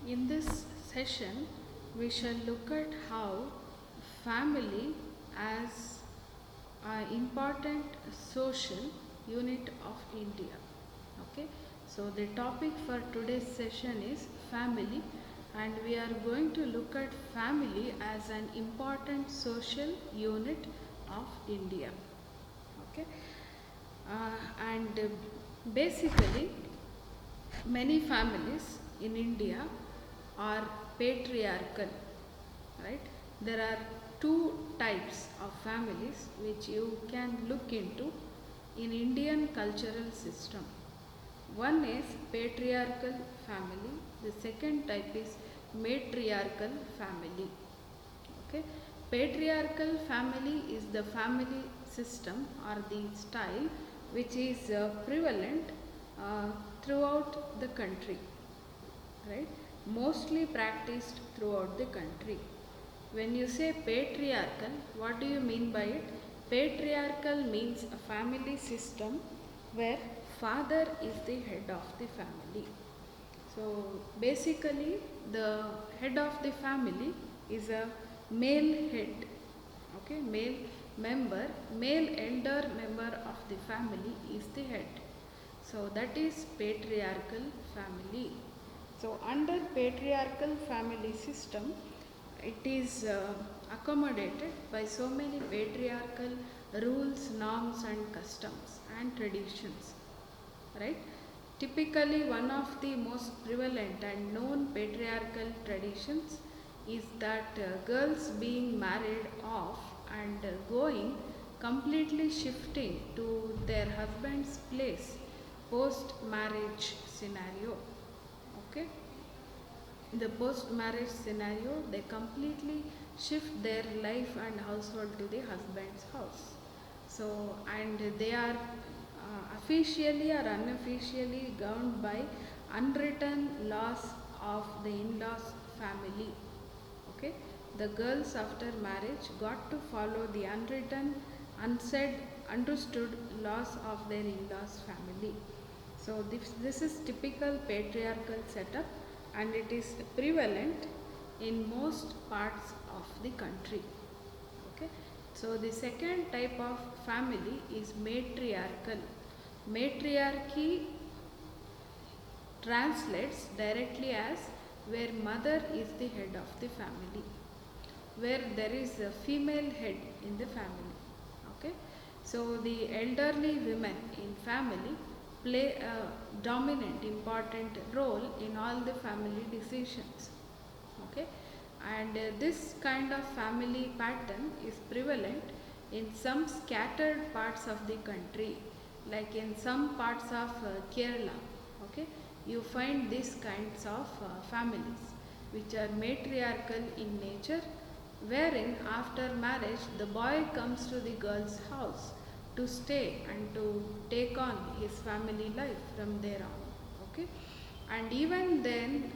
In this session, we shall look at how family as an important social unit of India. Okay, so the topic for today's session is family, and we are going to look at family as an important social unit of India. Okay, and basically, many families in India are patriarchal, right? There are two types of families which you can look into in Indian cultural system. One is patriarchal family, the second type is matriarchal family. Okay, patriarchal family is the family system or the style which is prevalent uh, throughout the country, right? Mostly practiced throughout the country. When you say patriarchal, what do you mean by it? Patriarchal means a family system where father is the head of the family. So basically, the head of the family is a male head, okay, male elder member of the family is the head. So that is patriarchal family. So under patriarchal family system, it is accommodated by so many patriarchal rules, norms, and customs and traditions, right? Typically, one of the most prevalent and known patriarchal traditions is that girls being married off and going completely shifting to their husband's place post marriage scenario. Okay, the post marriage scenario, they completely shift their life and household to the husband's house. So and they are officially or unofficially governed by unwritten laws of the in-laws family. Okay, the girls after marriage got to follow the unwritten, unsaid, understood laws of their in-laws family. So this is typical patriarchal setup, and it is prevalent in most parts of the country. Okay, so the second type of family is matriarchal. Matriarchy translates directly as where mother is the head of the family, where there is a female head in the family. Okay, so the elderly women in family play a dominant important role in all the family decisions. Okay, and this kind of family pattern is prevalent in some scattered parts of the country, like in some parts of Kerala. Okay, you find these kinds of families which are matriarchal in nature, wherein after marriage the boy comes to the girl's house to stay and to take on his family life from there on. Okay, and even then,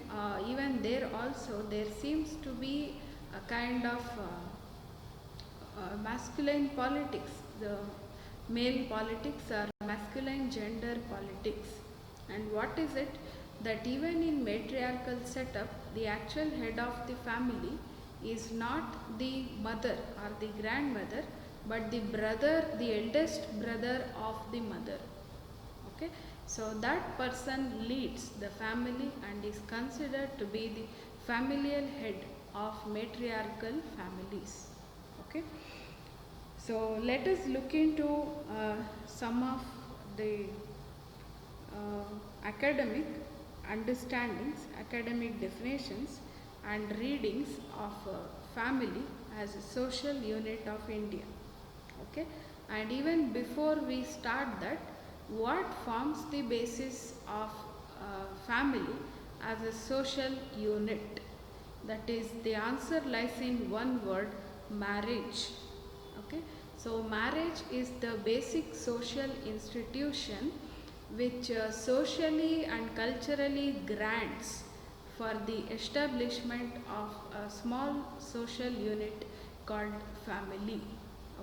even there also there seems to be a kind of masculine politics, the male politics or masculine gender politics. And what is it? That even in matriarchal setup, the actual head of the family is not the mother or the grandmother, but the brother, the eldest brother of the mother. Okay, so that person leads the family and is considered to be the familial head of matriarchal families. Okay, so let us look into some of the academic understandings, academic definitions, and readings of family as a social unit of India. Okay, and even before we start that, what forms the basis of family as a social unit? That is, the answer lies in one word: marriage. Okay, so marriage is the basic social institution which socially and culturally grants for the establishment of a small social unit called family.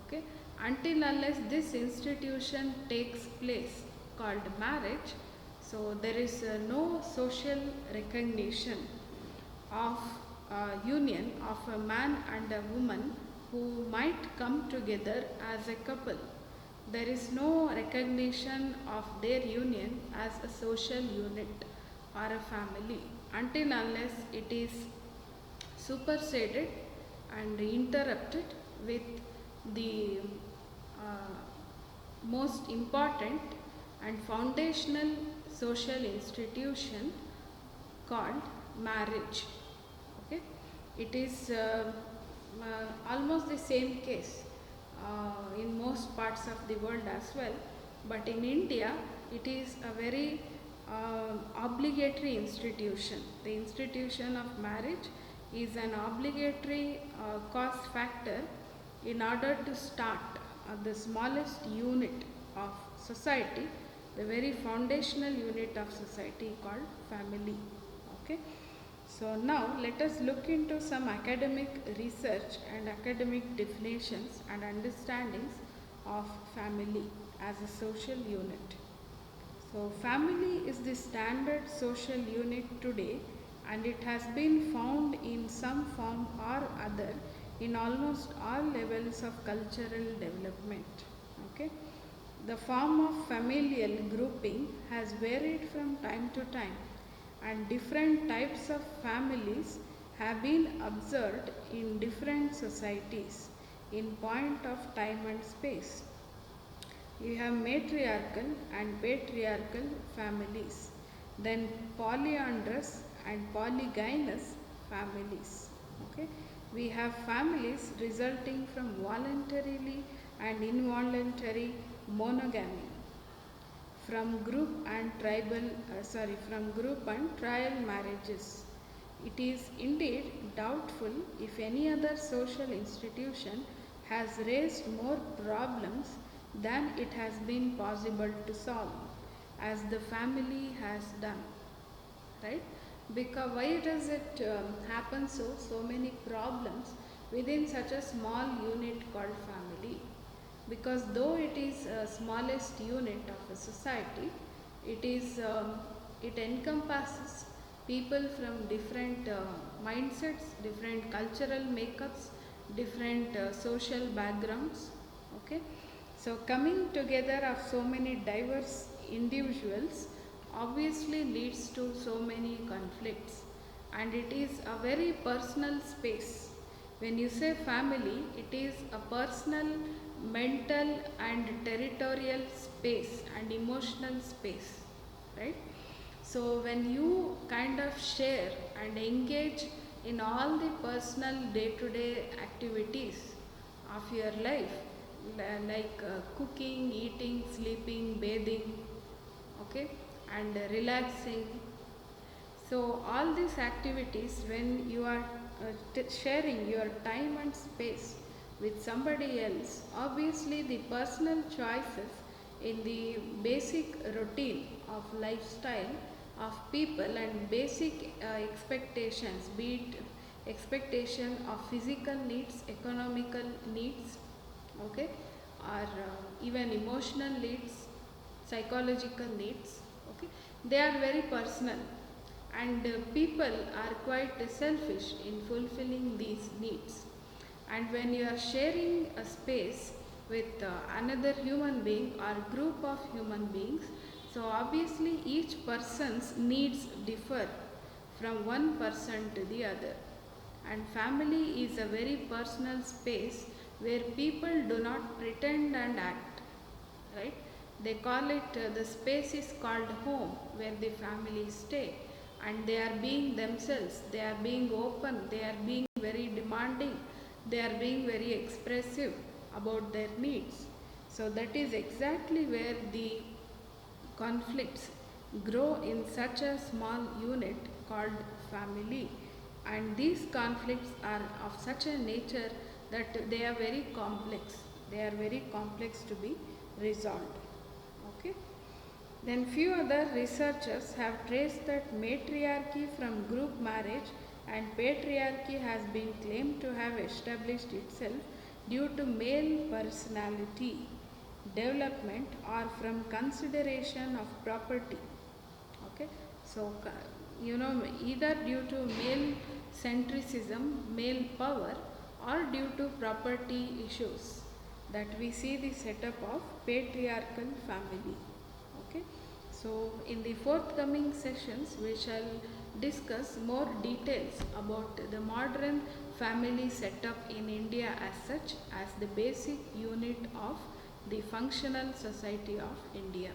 Okay, until unless this institution takes place called marriage, so there is no social recognition. of union of a man and a woman who might come together as a couple. There is no recognition of their union as a social unit or a family until unless it is superseded and interrupted with the uh, most important and foundational social institution called marriage. Okay, it is almost the same case in most parts of the world as well, but in India it is a very obligatory institution. The institution of marriage is an obligatory cost factor in order to start the smallest unit of society, the very foundational unit of society called family. Okay, so now let us look into some academic research and academic definitions and understandings of family as a social unit. So family is the standard social unit today, and it has been found in some form or other in almost all levels of cultural development. Okay, the form of familial grouping has varied from time to time, and different types of families have been observed in different societies in point of time and space. You have matriarchal and patriarchal families, then polyandrous and polygynous families. Okay, we have families resulting from voluntarily and involuntary monogamy, from group and trial marriages. It is indeed doubtful if any other social institution has raised more problems than it has been possible to solve, as the family has done. Right? Because why does it happen so many problems within such a small unit called family? Because though it is a smallest unit of a society, it encompasses people from different mindsets, different cultural makeups, different social backgrounds. Okay, so coming together of so many diverse individuals obviously leads to so many conflicts, and it is a very personal space. When you say family, it is a personal, mental and territorial space and emotional space, right? So when you kind of share and engage in all the personal day-to-day activities of your life, like cooking, eating, sleeping, bathing, okay, and relaxing. So all these activities, when you are sharing your time and space with somebody else, obviously the personal choices in the basic routine of lifestyle of people and basic expectations, be it expectation of physical needs, economical needs, okay, or even emotional needs, psychological needs, okay, they are very personal, and people are quite selfish in fulfilling these needs. And when you are sharing a space with another human being or group of human beings, so obviously each person's needs differ from one person to the other, and family is a very personal space where people do not pretend and act, right? They call it, the space is called home where the family stay, and they are being themselves, they are being open, they are being very demanding, they are being very expressive about their needs. So that is exactly where the conflicts grow in such a small unit called family, and these conflicts are of such a nature that they are very complex, they are very complex to be resolved. Okay, then few other researchers have traced that matriarchy from group marriage and patriarchy has been claimed to have established itself due to male personality development or from consideration of property. Okay, So, either due to male centricism, male power, or due to property issues, that we see the setup of patriarchal family. Okay. So, in the forthcoming sessions, we shall discuss more details about the modern family setup in India as such as the basic unit of the functional society of India.